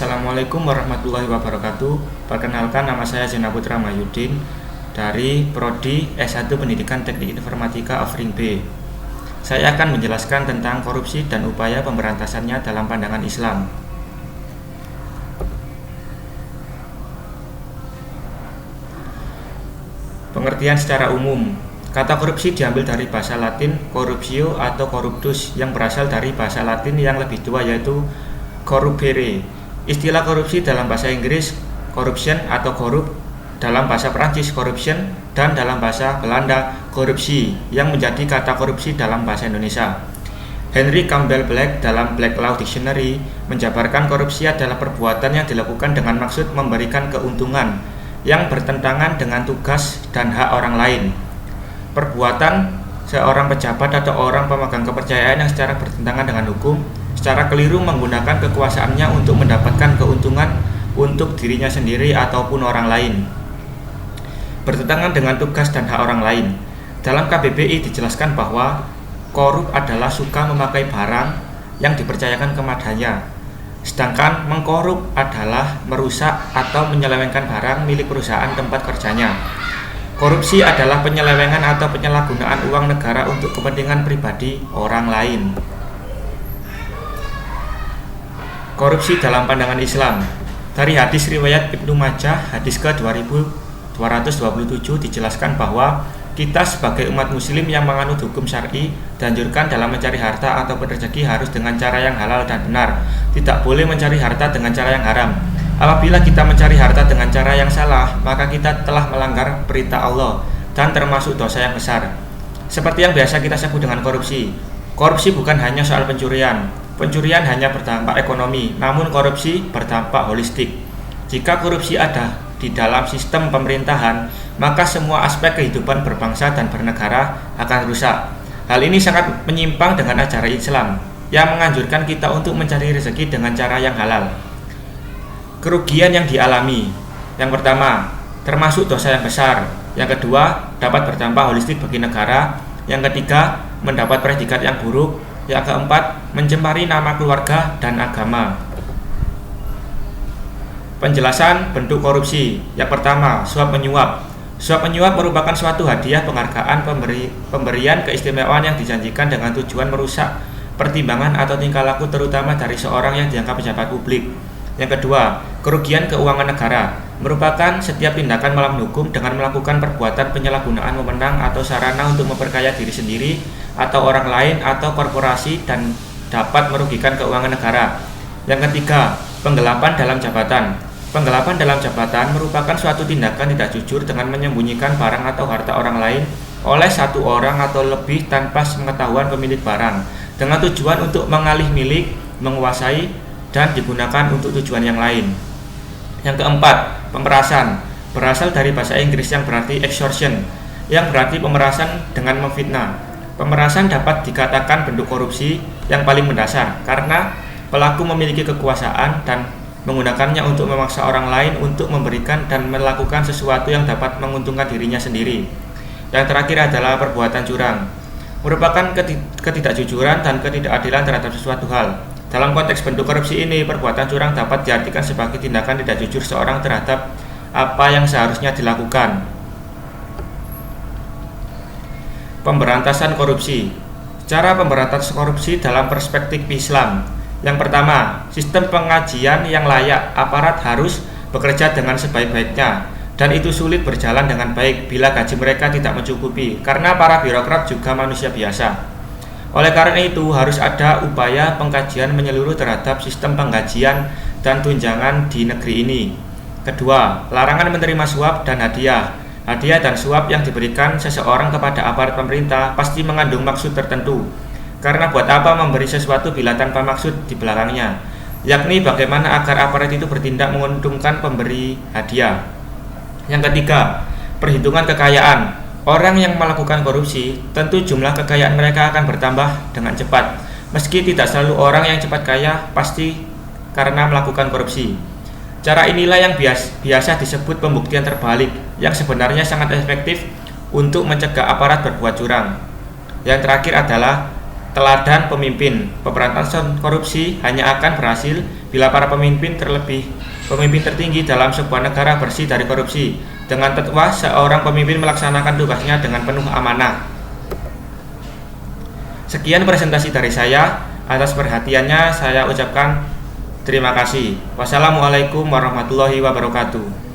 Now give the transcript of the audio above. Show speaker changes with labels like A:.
A: Assalamualaikum warahmatullahi wabarakatuh. Perkenalkan, nama saya Zainal Putra Mahyudin dari Prodi S1 Pendidikan Teknik Informatika Offering B. Saya akan menjelaskan tentang korupsi dan upaya pemberantasannya dalam pandangan Islam. Pengertian secara umum, kata korupsi diambil dari bahasa Latin corruptio atau corruptus yang berasal dari bahasa Latin yang lebih tua yaitu corrupere. Istilah korupsi dalam bahasa Inggris corruption atau corrupt, dalam bahasa Prancis corruption, dan dalam bahasa Belanda korupsi yang menjadi kata korupsi dalam bahasa Indonesia. Henry Campbell Black dalam Black Law Dictionary menjabarkan korupsi adalah perbuatan yang dilakukan dengan maksud memberikan keuntungan yang bertentangan dengan tugas dan hak orang lain. Perbuatan seorang pejabat atau orang pemegang kepercayaan yang secara bertentangan dengan hukum secara keliru menggunakan kekuasaannya untuk mendapatkan keuntungan untuk dirinya sendiri ataupun orang lain, bertentangan dengan tugas dan hak orang lain. Dalam KBBI dijelaskan bahwa korup adalah suka memakai barang yang dipercayakan kepadanya, sedangkan mengkorup adalah merusak atau menyelewengkan barang milik perusahaan tempat kerjanya. Korupsi adalah penyelewengan atau penyalahgunaan uang negara untuk kepentingan pribadi orang lain. Korupsi dalam pandangan Islam. Dari hadis riwayat Ibnu Majah, hadis ke-2227 dijelaskan bahwa kita sebagai umat muslim yang menganut hukum syar'i dianjurkan dalam mencari harta atau rezeki harus dengan cara yang halal dan benar. Tidak boleh mencari harta dengan cara yang haram. Apabila kita mencari harta dengan cara yang salah, maka kita telah melanggar perintah Allah dan termasuk dosa yang besar. Seperti yang biasa kita sebut dengan korupsi. Korupsi bukan hanya soal pencurian. Pencurian hanya berdampak ekonomi, namun korupsi berdampak holistik. Jika korupsi ada di dalam sistem pemerintahan, maka semua aspek kehidupan berbangsa dan bernegara akan rusak. Hal ini sangat menyimpang dengan ajaran Islam yang menganjurkan kita untuk mencari rezeki dengan cara yang halal. Kerugian yang dialami, yang pertama, termasuk dosa yang besar. Yang kedua, dapat berdampak holistik bagi negara. Yang ketiga, mendapat predikat yang buruk. Yang keempat, mencemari nama keluarga dan agama. Penjelasan bentuk korupsi. Yang pertama, suap menyuap. Suap menyuap merupakan suatu hadiah penghargaan pemberian keistimewaan yang dijanjikan dengan tujuan merusak pertimbangan atau tingkah laku terutama dari seorang yang dianggap pejabat publik. Yang kedua, kerugian keuangan negara merupakan setiap tindakan melawan hukum dengan melakukan perbuatan penyalahgunaan wewenang atau sarana untuk memperkaya diri sendiri atau orang lain atau korporasi dan dapat merugikan keuangan negara. Yang ketiga, penggelapan dalam jabatan. Penggelapan dalam jabatan merupakan suatu tindakan tidak jujur dengan menyembunyikan barang atau harta orang lain oleh satu orang atau lebih tanpa pengetahuan pemilik barang dengan tujuan untuk mengalih milik, menguasai, dan digunakan untuk tujuan yang lain. Yang keempat, pemerasan. Berasal dari bahasa Inggris yang berarti extortion, yang berarti pemerasan dengan memfitnah. Pemerasan dapat dikatakan bentuk korupsi yang paling mendasar karena pelaku memiliki kekuasaan dan menggunakannya untuk memaksa orang lain untuk memberikan dan melakukan sesuatu yang dapat menguntungkan dirinya sendiri. Yang terakhir adalah perbuatan curang, merupakan ketidakjujuran dan ketidakadilan terhadap sesuatu hal. Dalam konteks bentuk korupsi ini, perbuatan curang dapat diartikan sebagai tindakan tidak jujur seorang terhadap apa yang seharusnya dilakukan. Pemberantasan korupsi. Cara pemberantasan korupsi dalam perspektif Islam. Yang pertama, sistem pengajian yang layak. Aparat harus bekerja dengan sebaik-baiknya, dan itu sulit berjalan dengan baik bila gaji mereka tidak mencukupi, karena para birokrat juga manusia biasa. Oleh karena itu, harus ada upaya pengkajian menyeluruh terhadap sistem penggajian dan tunjangan di negeri ini. Kedua, larangan menerima suap dan hadiah. Hadiah dan suap yang diberikan seseorang kepada aparat pemerintah pasti mengandung maksud tertentu. Karena buat apa memberi sesuatu bila tanpa maksud di belakangnya, yakni bagaimana agar aparat itu bertindak menguntungkan pemberi hadiah. Yang ketiga, perhitungan kekayaan. Orang yang melakukan korupsi, tentu jumlah kekayaan mereka akan bertambah dengan cepat. Meski tidak selalu orang yang cepat kaya pasti karena melakukan korupsi. Cara inilah yang biasa disebut pembuktian terbalik, yang sebenarnya sangat efektif untuk mencegah aparat berbuat curang. Yang terakhir adalah teladan pemimpin. Pemberantasan korupsi hanya akan berhasil bila para pemimpin tertinggi dalam sebuah negara bersih dari korupsi. Dengan tetwa, seorang pemimpin melaksanakan tugasnya dengan penuh amanah. Sekian presentasi dari saya. Atas perhatiannya saya ucapkan terima kasih. Wassalamualaikum warahmatullahi wabarakatuh.